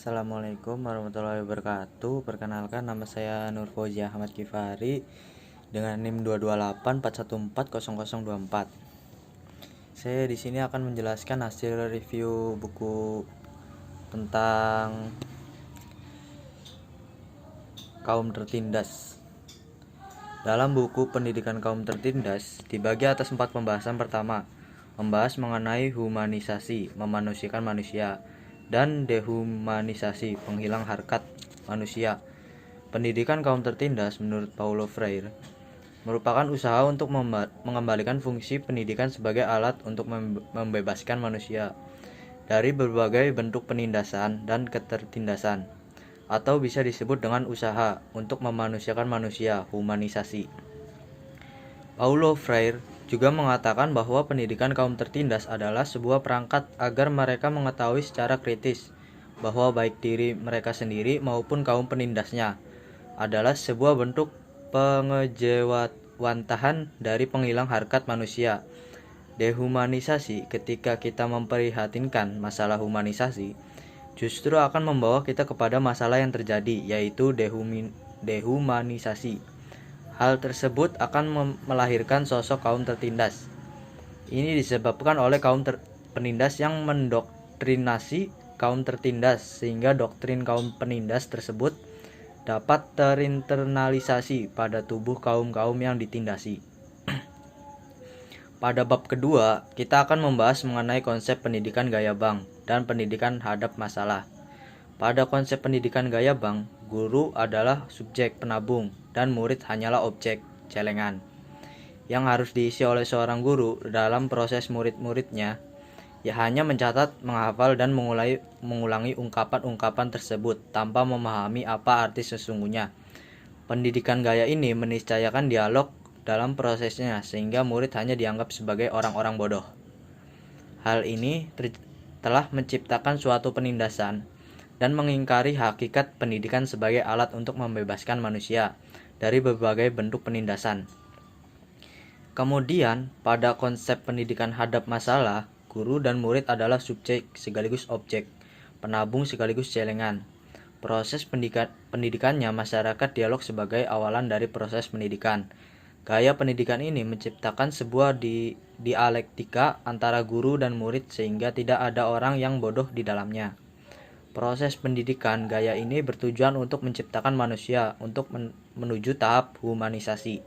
Assalamualaikum warahmatullahi wabarakatuh. Perkenalkan, nama saya Nur Fauzi Ahmad Kifari dengan NIM 22841400024. Saya di sini akan menjelaskan hasil review buku tentang kaum tertindas. Dalam buku Pendidikan Kaum Tertindas dibagi atas 4 pembahasan. Pertama, membahas mengenai humanisasi, memanusiakan manusia, dan dehumanisasi, penghilang harkat manusia. Pendidikan kaum tertindas menurut Paulo Freire merupakan usaha untuk mengembalikan fungsi pendidikan sebagai alat untuk membebaskan manusia dari berbagai bentuk penindasan dan ketertindasan, atau bisa disebut dengan usaha untuk memanusiakan manusia, humanisasi. Paulo Freire juga mengatakan bahwa pendidikan kaum tertindas adalah sebuah perangkat agar mereka mengetahui secara kritis bahwa baik diri mereka sendiri maupun kaum penindasnya adalah sebuah bentuk pengejewantahan dari penghilang harkat manusia. Dehumanisasi, ketika kita memprihatinkan masalah humanisasi, justru akan membawa kita kepada masalah yang terjadi, yaitu dehumanisasi. Hal tersebut akan melahirkan sosok kaum tertindas. Ini disebabkan oleh kaum penindas yang mendoktrinasi kaum tertindas, sehingga doktrin kaum penindas tersebut dapat terinternalisasi pada tubuh kaum-kaum yang ditindasi. Pada bab kedua, kita akan membahas mengenai konsep pendidikan gaya bank dan pendidikan hadap masalah. Pada konsep pendidikan gaya bank, guru adalah subjek penabung dan murid hanyalah objek celengan yang harus diisi oleh seorang guru dalam proses murid-muridnya ya hanya mencatat, menghafal, dan mengulangi ungkapan-ungkapan tersebut tanpa memahami apa arti sesungguhnya. Pendidikan gaya ini meniscayakan dialog dalam prosesnya sehingga murid hanya dianggap sebagai orang-orang bodoh. Hal ini telah menciptakan suatu penindasan dan mengingkari hakikat pendidikan sebagai alat untuk membebaskan manusia dari berbagai bentuk penindasan. Kemudian, pada konsep pendidikan hadap masalah, guru dan murid adalah subjek sekaligus objek, penabung sekaligus celengan. Proses pendidikannya masyarakat dialog sebagai awalan dari proses pendidikan. Gaya pendidikan ini menciptakan sebuah dialektika antara guru dan murid sehingga tidak ada orang yang bodoh di dalamnya. Proses pendidikan gaya ini bertujuan untuk menciptakan manusia untuk menuju tahap humanisasi.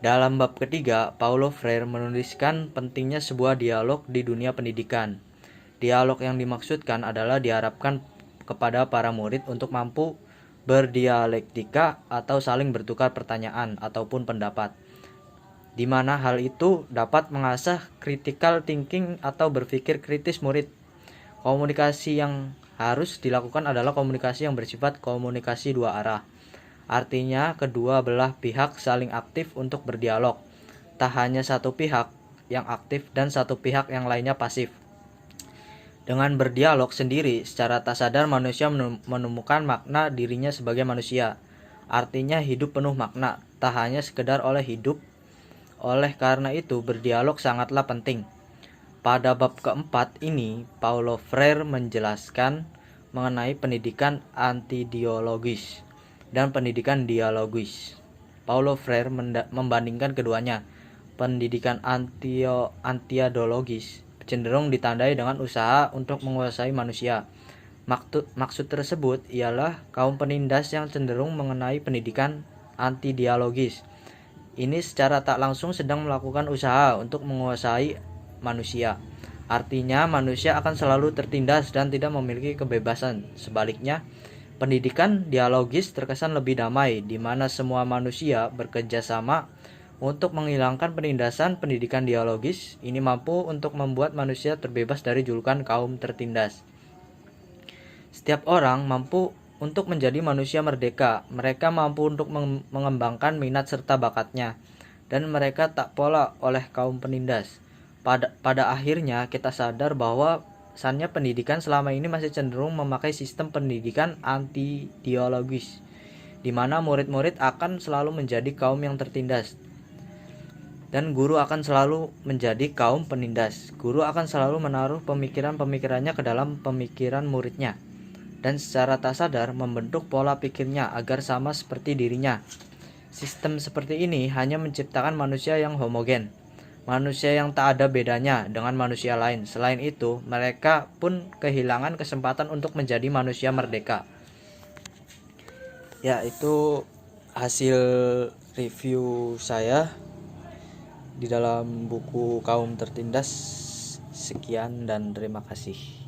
Dalam bab ketiga, Paulo Freire menuliskan pentingnya sebuah dialog di dunia pendidikan. Dialog yang dimaksudkan adalah diharapkan kepada para murid untuk mampu berdialektika atau saling bertukar pertanyaan ataupun pendapat, di mana hal itu dapat mengasah critical thinking atau berpikir kritis murid. Komunikasi yang harus dilakukan adalah komunikasi yang bersifat komunikasi dua arah. Artinya kedua belah pihak saling aktif untuk berdialog. Tak hanya satu pihak yang aktif dan satu pihak yang lainnya pasif. Dengan berdialog sendiri, secara tak sadar manusia menemukan makna dirinya sebagai manusia. Artinya hidup penuh makna, tak hanya sekedar oleh hidup. Oleh karena itu, berdialog sangatlah penting. Pada bab keempat ini, Paulo Freire menjelaskan mengenai pendidikan antidialogis dan pendidikan dialogis. Paulo Freire membandingkan keduanya. Pendidikan antidialogis cenderung ditandai dengan usaha untuk menguasai manusia. Maksud tersebut ialah kaum penindas yang cenderung mengenai pendidikan antidialogis. Ini secara tak langsung sedang melakukan usaha untuk menguasai manusia. Artinya manusia akan selalu tertindas dan tidak memiliki kebebasan. Sebaliknya, pendidikan dialogis terkesan lebih damai, di mana semua manusia bekerja sama untuk menghilangkan penindasan. Pendidikan dialogis ini mampu untuk membuat manusia terbebas dari julukan kaum tertindas. Setiap orang mampu untuk menjadi manusia merdeka. Mereka mampu untuk mengembangkan minat serta bakatnya, dan mereka tak pola oleh kaum penindas. Pada akhirnya kita sadar bahwa pesannya pendidikan selama ini masih cenderung memakai sistem pendidikan anti-dialogis, di mana murid-murid akan selalu menjadi kaum yang tertindas dan guru akan selalu menjadi kaum penindas. Guru akan selalu menaruh pemikiran-pemikirannya ke dalam pemikiran muridnya. dan secara tak sadar membentuk pola pikirnya agar sama seperti dirinya. Sistem seperti ini hanya menciptakan manusia yang homogen, manusia yang tak ada bedanya dengan manusia lain. Selain itu, mereka pun kehilangan kesempatan untuk menjadi manusia merdeka. Ya, itu hasil review saya di dalam buku Kaum Tertindas. Sekian dan terima kasih.